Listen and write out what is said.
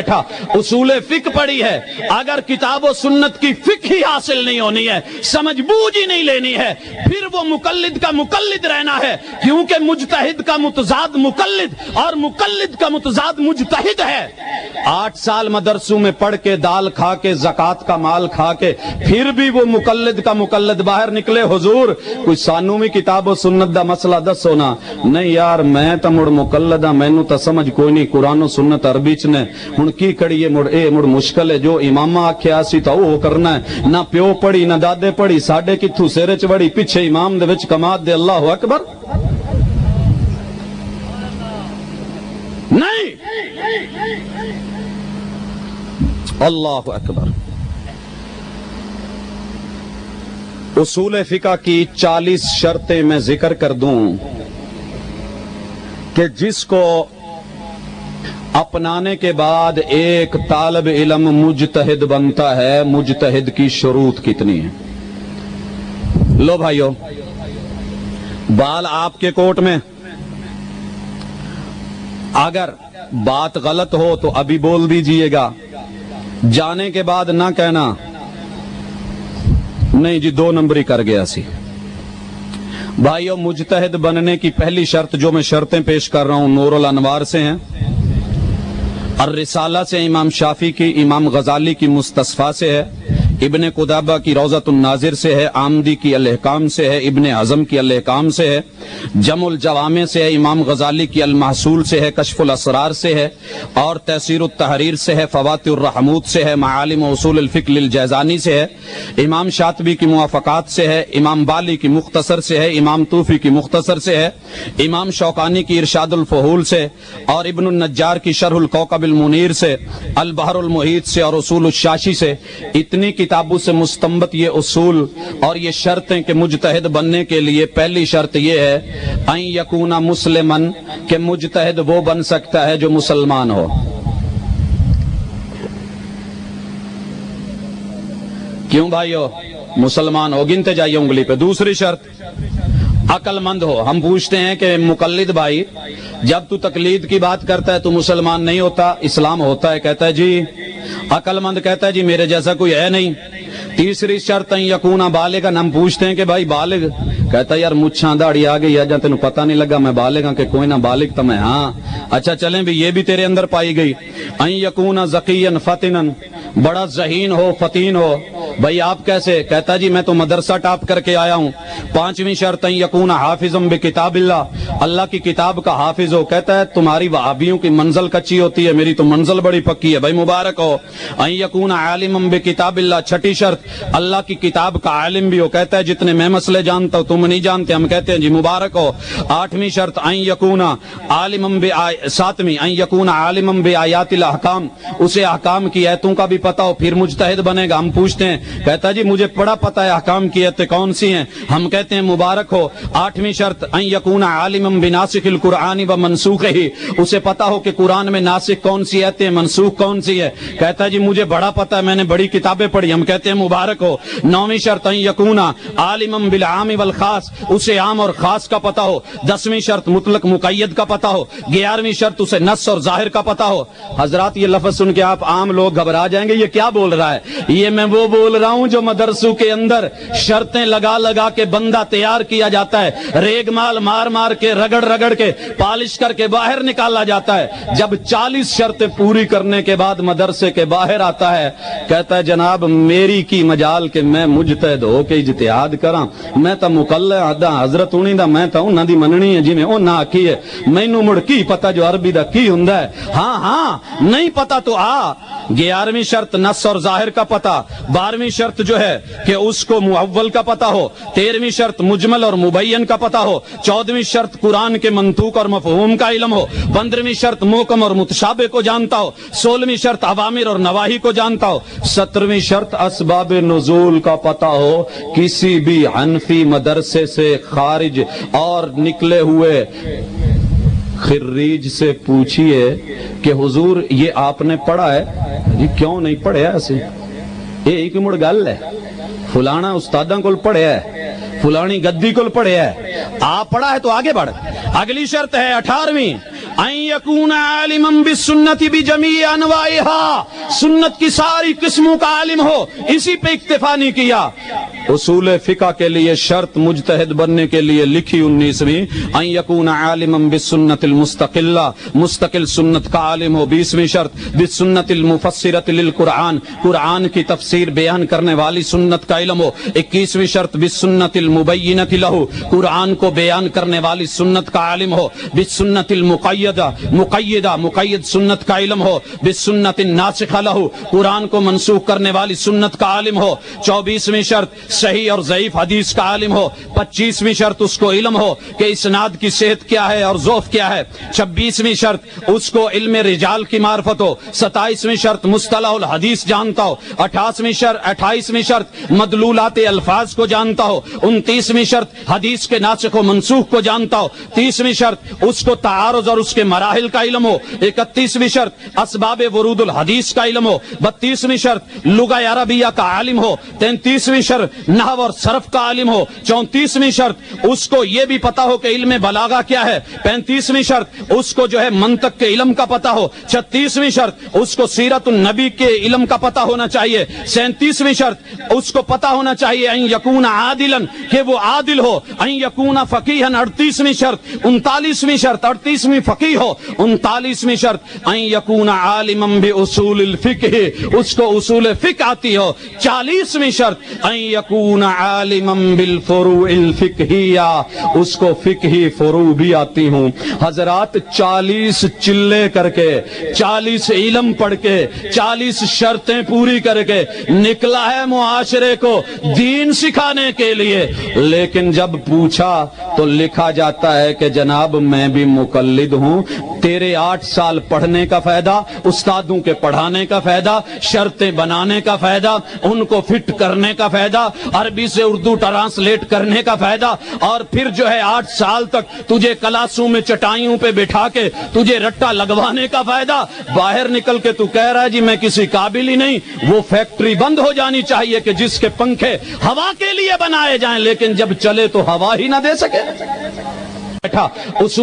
بیٹھا اصول فقہ پڑھی ہے، اگر کتاب و سنت کی فقہ ہی حاصل نہیں ہونی ہے، سمجھ بوجھ ہی نہیں لینی ہے، پھر وہ مقلد کا مقلد رہنا ہے، کیونکہ مجتہد کا متضاد مقلد اور مقلد کا متضاد مجتہد ہے۔ 8 سال مدرسوں میں پڑھ کے دال کھا کے زکوٰۃ کا مال کھا کے پھر بھی وہ مقلد کا مقلد باہر نکلے، حضور کوئی سانو بھی کتاب و سنت دا مسئلہ دسو نا۔ نہیں یار میں تا مڑ مقلد ہاں، مینوں تا سمجھ کوئی نہیں، قرآن و سنت عربی چ نے، ہن کی کڑیے مڑ مشکل ہے، جو امامہ آکھیا سی تا وہ کرنا ہے، نہ پیو پڑھی نہ دادے پڑھی، ساڈے کتھوں سر چ وڑی، پیچھے امام دے وچ کماد دے، اللہ اکبر۔ نہیں، اللہ اکبر۔ اصول فقہ کی 40 شرطیں میں ذکر کر دوں کہ جس کو اپنانے کے بعد ایک طالب علم مجتہد بنتا ہے، مجتہد کی شروط کتنی ہیں؟ لو بھائیو، بال آپ کے کوٹ میں، اگر بات غلط ہو تو ابھی بول دیجئے گا، جانے کے بعد نہ کہنا نہیں جی 2 نمبری کر گیا سی۔ بھائیو، مجتہد بننے کی پہلی شرط جو میں شرطیں پیش کر رہا ہوں نور الانوار سے ہیں، الرسالہ سے امام شافعی کی، امام غزالی کی مستصفیٰ سے ہے، ابن قدامہ کی روضۃ الناظر سے ہے، آمدی کی الاحکام سے ہے، ابن حزم کی الاحکام سے ہے، جمع الجوامع سے ہے، امام غزالی کی المحصول سے ہے، کشف الاسرار سے ہے، اور تحصیر التحریر سے ہے، فواتح الرحمود سے ہے، معالم و اصول الفقہ للجیزانی سے ہے، امام شاطبی کی موافقات سے ہے، امام بالی کی مختصر سے ہے، امام طوفی کی مختصر سے ہے، امام شوکانی کی ارشاد الفحول سے، اور ابن النجار کی شرح الکوكب المنیر سے، البحر المحیط سے، اور اصول الشاشی سے۔ اتنی کتابوں سے مستنبط یہ اصول اور یہ شرطیں کہ مجتہد بننے کے لیے پہلی شرط یہ ہے ان یکون مسلمن، کہ مجتہد وہ بن سکتا ہے جو مسلمان ہو۔ کیوں بھائیو؟ مسلمان ہو، گنتے جائیے انگلی پہ۔ دوسری شرط عقل مند ہو۔ ہم پوچھتے ہیں کہ مقلد بھائی جب تو تقلید کی بات کرتا ہے تو مسلمان نہیں ہوتا، اسلام ہوتا ہے؟ کہتا ہے جی عقل مند، کہتا ہے جی میرے جیسا کوئی ہے نہیں۔ تیسری شرط یکونا بالغ، ہم پوچھتے ہیں کہ بھائی بالغ، کہتا ہے یار مچھاں داڑھی آ گئی، یا تینوں پتہ نہیں لگا میں بالغ ہاں کہ کوئی نہ بالغ تو میں ہاں۔ اچھا چلیں بھی یہ بھی تیرے اندر پائی گئی۔ ان یکونا ذکیا فطنا، بڑا ذہین ہو، فطین ہو۔ بھائی آپ کیسے؟ کہتا جی میں تو مدرسہ ٹاپ کر کے آیا ہوں۔ پانچویں شرط ان یکونا حافظا بکتاب اللہ، اللہ کی کتاب کا حافظ ہو۔ کہتا ہے تمہاری وہابیوں کی منزل کچی ہوتی ہے، میری تو منزل بڑی پکی ہے۔ بھائی مبارک ہو۔ ان یکونا عالما بکتاب اللہ، چھٹی شرط اللہ کی کتاب کا عالم بھی ہو۔ کہتا ہے جتنے میں مسئلے جانتا ہوں تم نہیں جانتے، ہم کہتے ہیں جی مبارک ہو۔ آٹھویں شرط ان یکونا عالما ساتویں ان یکونا عالما بآیات الاحکام، اسے احکام کی ایتوں کا بھی پتہ ہو، پھر مجتہد بنے گا۔ ہم پوچھتے ہیں، کہتا جی مجھے بڑا پتہ ہے احکام کی ایتیں کون سی ہیں، ہم کہتے ہیں مبارک ہو۔ آٹھویں شرط ان یکونا عالما بناسخ القرآن و منسوخہ، اسے پتہ ہو کہ قرآن میں ناسخ کون سی ایتیں، منسوخ کون سی ہے۔ کہتا جی مجھے بڑا پتہ ہے، میں نے بڑی کتابیں پڑھی، ہم کہتے ہیں مبارک ہو۔ نویں شرط ان یکونا عالما بالعام والخاص، اسے عام اور خاص کا پتہ ہو۔ دسویں شرط مطلق مقید کا پتہ ہو۔ گیارہویں شرط اسے نص اور ظاہر کا پتہ ہو۔ حضرات یہ لفظ سن کے آپ عام لوگ گھبرا جائیں گے، یہ کیا بول رہا ہے؟ یہ میں وہ بول رہا ہوں جو مدرسوں کے اندر شرطیں لگا لگا کے بندہ تیار کیا جاتا ہے، ریگ مال مار مار کے رگڑ رگڑ کے پالش کر کے باہر نکالا جاتا ہے۔ جب 40 شرطیں پوری کرنے کے بعد مدرسے کے باہر آتا ہے، کہتا ہے جناب میری کی مجال کہ میں مجتہد ہو کے اجتہاد کراں، میں تا مقلد ہاں، حضرت انہی دا میں تا انہاں دی مننی ہے، جی میں انہاں آکھی ہے، مینوں مڑ کی پتہ جو عربی دا کی ہوندا ہے۔ ہاں ہاں نہیں پتہ تو آ۔ 11ویں شرط نص اور ظاہر کا پتہ۔ 12ویں شرط جو ہے کہ اس کو مؤول کا پتہ ہو۔ 13ویں شرط مجمل اور مبین کا پتہ ہو۔ 14ویں شرط قرآن کے منطوق اور مفہوم کا علم ہو۔ 15ویں شرط محکم اور متشابہ کو جانتا ہو۔ 16ویں شرط اوامر اور نواہی کو جانتا ہو۔ 17ویں شرط اسباب نزول کا پتہ ہو۔ کسی بھی حنفی مدرسے سے خارج اور نکلے ہوئے خریج سے پوچھئے کہ حضور یہ آپ نے پڑھا ہے؟ جی کیوں نہیں پڑھے ایسے؟ ایک مڑ گل ہے، فلانا استاداں کول پڑھے ہے، فلانی گدی کول پڑھے ہے، آپ پڑھا ہے تو آگے بڑھ۔ اگلی شرط ہے 18ویں ان یکون عالما بالسنت بجمیع انواعها، سنت کی ساری قسموں کا عالم ہو، اسی پہ اکتفا نہیں کیا۔ اصول فقہ کے لیے شرط مجتہد بننے کے لیے لکھی 19ویں، ان یکون عالما بالسنت المستقلہ، مستقل سنت کا عالم ہو۔ 20ویں شرط بالسنت المفسرۃ للقرآن، قرآن کی تفسیر بیان کرنے والی سنت کا علم ہو۔ 21ویں شرط بالسنت المبینۃ لہ، قرآن کو بیان کرنے والی سنت کا عالم ہو۔ بالسنت المقیدہ، مقید سنت کا علم ہو۔ بالسنت الناسخہ لہ، قرآن کو منسوخ کرنے والی سنت کا عالم ہو۔ 24ویں شرط صحیح اور ضعیف حدیث کا عالم ہو۔ 25ویں شرط اس کو علم ہو کہ اسناد کی صحت کیا ہے اور ضعف کیا ہے۔ 26ویں شرط اس کو علم رجال کی معرفت ہو۔ 27ویں شرط مصطلح الحدیث جانتا ہو۔ 28ویں شرط مدلولات الفاظ کو جانتا ہو۔ 29ویں شرط حدیث کے ناسخ و منسوخ کو جانتا ہو۔ 30ویں شرط اس کو تعارض اور اس کے مراحل کا علم ہو۔ 31ویں شرط اسباب ورود الحدیث کا علم ہو۔ 32ویں شرط لغہ عربیہ کا عالم ہو۔ 33ویں شرط نحو اور صرف کا عالم ہو۔ 34ویں شرط اس کو یہ بھی پتا ہو کہ علم بلاغہ کیا ہے۔ 35ویں شرط اس کو جو ہے منطق کے علم کا پتا ہو۔ 36ویں شرط اس کو سیرت النبی کے علم کا پتا ہونا چاہیے۔ 37ویں شرط اس کو پتا ہونا چاہیے ان یکون عادلا، کہ وہ عادل ہو۔ ان یکون فقیہا، 38ویں شرط۔ 39ویں شرط 38ویں فقیہ ہو۔ 39ویں شرط ان یکون عالما باصول الفقہ، اس کو اصول فقہ آتی ہو۔ 40ویں شرط ان یکون عالما بالفروع الفقہیہ، اس کو فقہی فروع بھی آتی ہوں۔ حضرات 40 چلے کر کے، 40 علم پڑھ کے، 40 شرطیں پوری کر کے نکلا ہے معاشرے کو دین سکھانے کے لیے، لیکن جب پوچھا تو لکھا جاتا ہے کہ جناب میں بھی مقلد ہوں، تیرے 8 سال پڑھنے کا فائدہ، استادوں کے پڑھانے کا فائدہ، شرطیں بنانے کا فائدہ، ان کو فٹ کرنے کا فائدہ، عربی سے اردو ٹرانسلیٹ کرنے کا فائدہ، اور پھر جو ہے 8 سال تک تجھے کلاسوں میں چٹائیوں پہ بٹھا کے تجھے رٹا لگوانے کا فائدہ، باہر نکل کے تو کہہ رہا ہے جی میں کسی قابل ہی نہیں۔ وہ فیکٹری بند ہو جانی چاہیے کہ جس کے پنکھے ہوا کے لیے بنائے جائیں، لیکن جب چلے تو ہوا ہی نہ دے سکے۔ بیٹھا